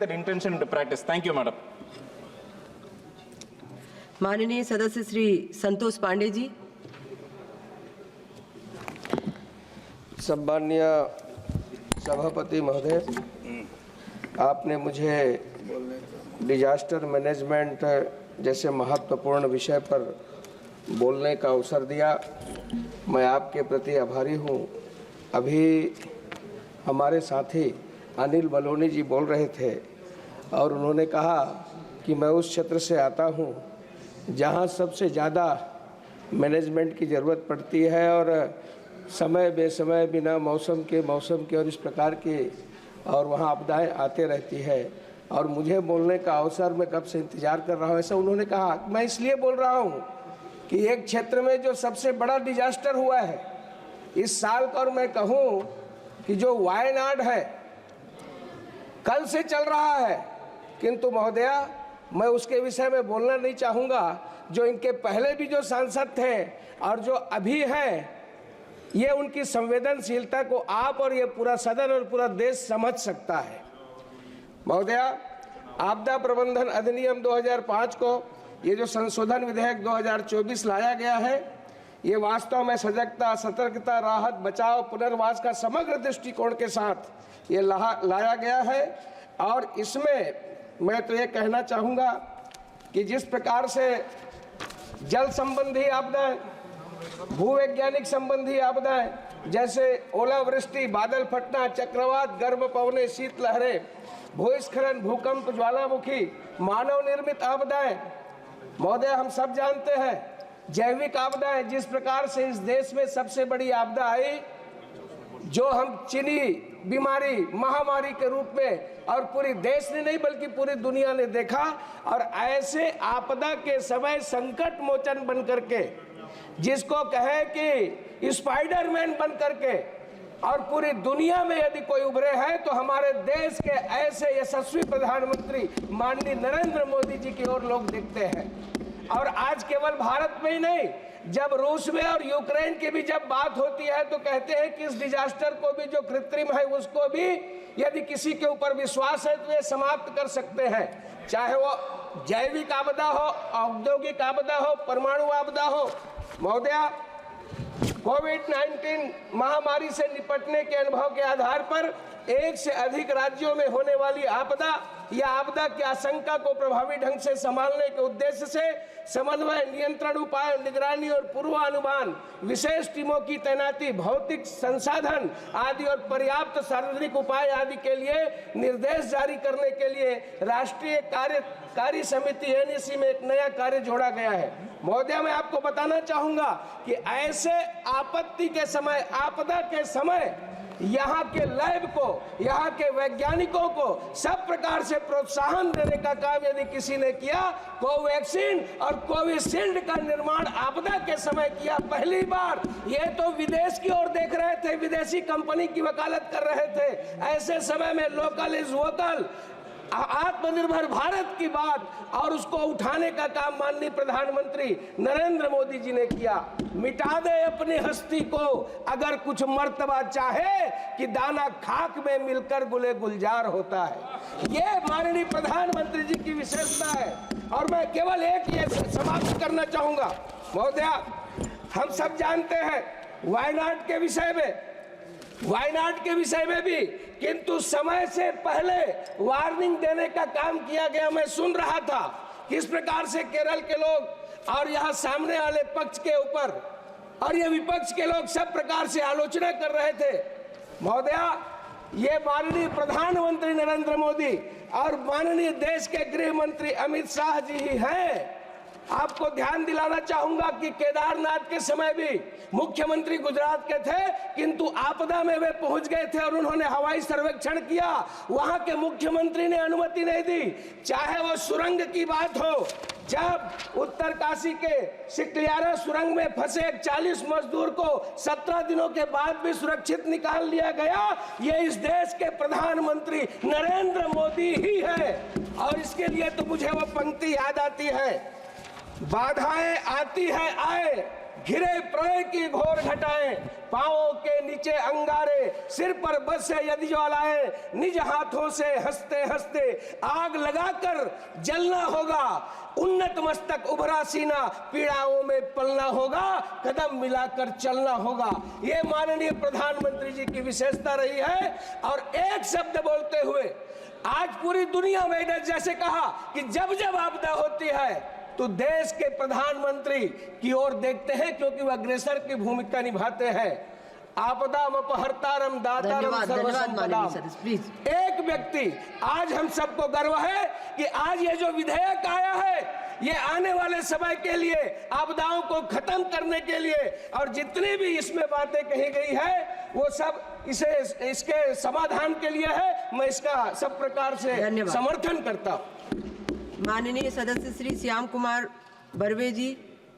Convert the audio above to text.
that intention into practice. Thank you, madam. माननीय सदस्य श्री संतोष पांडे जी। सम्माननीय सभापति महोदय, आपने मुझे डिजास्टर मैनेजमेंट जैसे महत्वपूर्ण विषय पर बोलने का अवसर दिया। मैं आपके प्रति आभारी हूँ। अभी हमारे साथी अनिल बलोनी जी बोल रहे थे और उन्होंने कहा कि मैं उस क्षेत्र से आता हूँ जहाँ सबसे ज़्यादा मैनेजमेंट की ज़रूरत पड़ती है और समय बेसमय बिना मौसम के और इस प्रकार के और वहाँ आपदाएं आते रहती है और मुझे बोलने का अवसर मैं कब से इंतज़ार कर रहा हूँ, ऐसा उन्होंने कहा। मैं इसलिए बोल रहा हूँ कि एक क्षेत्र में जो सबसे बड़ा डिजास्टर हुआ है इस साल का, और मैं कहूँ कि जो वायनाड है कल से चल रहा है, किंतु महोदया मैं उसके विषय में बोलना नहीं चाहूँगा। जो इनके पहले भी जो सांसद थे और जो अभी हैं, ये उनकी संवेदनशीलता को आप और ये पूरा सदन और पूरा देश समझ सकता है। महोदया, आपदा प्रबंधन अधिनियम 2005 को ये जो संशोधन विधेयक 2024 लाया गया है, ये वास्तव में सजगता, सतर्कता, राहत, बचाव, पुनर्वास का समग्र दृष्टिकोण के साथ ये लाया गया है। और इसमें मैं तो ये कहना चाहूँगा कि जिस प्रकार से जल संबंधी आपदाएं, भूवैज्ञानिक संबंधी आपदाएं जैसे ओलावृष्टि, बादल फटना, चक्रवात, गर्म पवने, शीतलहरें, भूस्खलन, भूकंप, ज्वालामुखी, मानव निर्मित आपदाएं, महोदय हम सब जानते हैं, जैविक आपदाएं, जिस प्रकार से इस देश में सबसे बड़ी आपदा आई जो हम चीनी बीमारी महामारी के रूप में और पूरी देश ने नहीं बल्कि पूरी दुनिया ने देखा। और ऐसे आपदा के समय संकट मोचन बन करके, जिसको कहे कि स्पाइडरमैन बन करके और पूरी दुनिया में यदि कोई उभरे हैं तो हमारे देश के ऐसे यशस्वी प्रधानमंत्री माननीय नरेंद्र मोदी जी की ओर लोग देखते हैं। और आज केवल भारत में ही नहीं, जब रूस में और यूक्रेन की भी जब बात होती है तो कहते हैं कि इस डिजास्टर को भी जो कृत्रिम है उसको भी यदि किसी के ऊपर विश्वास है तो ये समाप्त कर सकते हैं, चाहे वो जैविक आपदा हो, औद्योगिक आपदा हो, परमाणु आपदा हो। महोदया, कोविड-19 महामारी से निपटने के अनुभव के आधार पर एक से अधिक राज्यों में होने वाली आपदा या आपदा की आशंका को प्रभावी ढंग से संभालने के उद्देश्य से समन्वय, नियंत्रण उपाय, निगरानी और पूर्वानुमान, विशेष टीमों की तैनाती, भौतिक संसाधन आदि और पर्याप्त सार्वजनिक उपाय आदि के लिए निर्देश जारी करने के लिए राष्ट्रीय कार्यकारी समिति NEC में एक नया कार्य जोड़ा गया है। महोदय, मैं आपको बताना चाहूंगा कि ऐसे आपत्ति के समय, आपदा के समय यहाँ के लैब को, यहाँ के वैज्ञानिकों को सब प्रकार से प्रोत्साहन देने का काम यदि किसी ने किया, कोवैक्सीन और कोविशील्ड का निर्माण आपदा के समय किया पहली बार। ये तो विदेश की ओर देख रहे थे, विदेशी कंपनी की वकालत कर रहे थे। ऐसे समय में लोकल इज वोकल, आत्मनिर्भर भारत की बात और उसको उठाने का काम माननीय प्रधानमंत्री नरेंद्र मोदी जी ने किया। मिटा दे अपनी हस्ती को अगर कुछ मर्तबा चाहे कि दाना खाक में मिलकर गुले गुलजार होता है। ये माननीय प्रधानमंत्री जी की विशेषता है। और मैं केवल एक ये समाप्त करना चाहूंगा। महोदया, हम सब जानते हैं वायनाड के विषय में भी, किंतु समय से पहले वार्निंग देने का काम किया गया। मैं सुन रहा था किस प्रकार से केरल के लोग और यहाँ सामने वाले पक्ष के ऊपर और ये विपक्ष के लोग सब प्रकार से आलोचना कर रहे थे। महोदया, ये माननीय प्रधानमंत्री नरेंद्र मोदी और माननीय देश के गृह मंत्री अमित शाह जी ही हैं। आपको ध्यान दिलाना चाहूंगा कि केदारनाथ के समय भी मुख्यमंत्री गुजरात के थे, किंतु आपदा में वे पहुंच गए थे और उन्होंने हवाई सर्वेक्षण किया। वहां के मुख्यमंत्री ने अनुमति नहीं दी। चाहे वो सुरंग की बात हो, जब उत्तरकाशी के सिकलियारा सुरंग में फंसे 40 मजदूर को 17 दिनों के बाद भी सुरक्षित निकाल लिया गया, ये इस देश के प्रधानमंत्री नरेंद्र मोदी ही है। और इसके लिए तो मुझे वो पंक्ति याद आती है, बाधाएं आती है आए घिरे प्रलय की घोर घटाएं, पांवों के नीचे अंगारे, सिर पर बस से यदि ज्वालाएं, निज हाथों से हंसते हंसते आग लगाकर जलना होगा, उन्नत मस्तक उभरा सीना, पीड़ाओं में पलना होगा, कदम मिलाकर चलना होगा। ये माननीय प्रधानमंत्री जी की विशेषता रही है। और एक शब्द बोलते हुए आज पूरी दुनिया में जैसे कहा कि जब जब आपदा होती है तो देश के प्रधानमंत्री की ओर देखते हैं, क्योंकि वह अग्रेसर की भूमिका निभाते हैं। आपदाम अपहर्तारम दातारम सर्वसंपदाम। एक व्यक्ति, आज हम सबको गर्व है कि आज ये जो विधेयक आया है, ये आने वाले समय के लिए, आपदाओं को खत्म करने के लिए, और जितनी भी इसमें बातें कही गई है वो सब इसके समाधान के लिए है। मैं इसका सब प्रकार से समर्थन करता हूँ। माननीय सदस्य श्री श्याम कुमार बर्वे जी।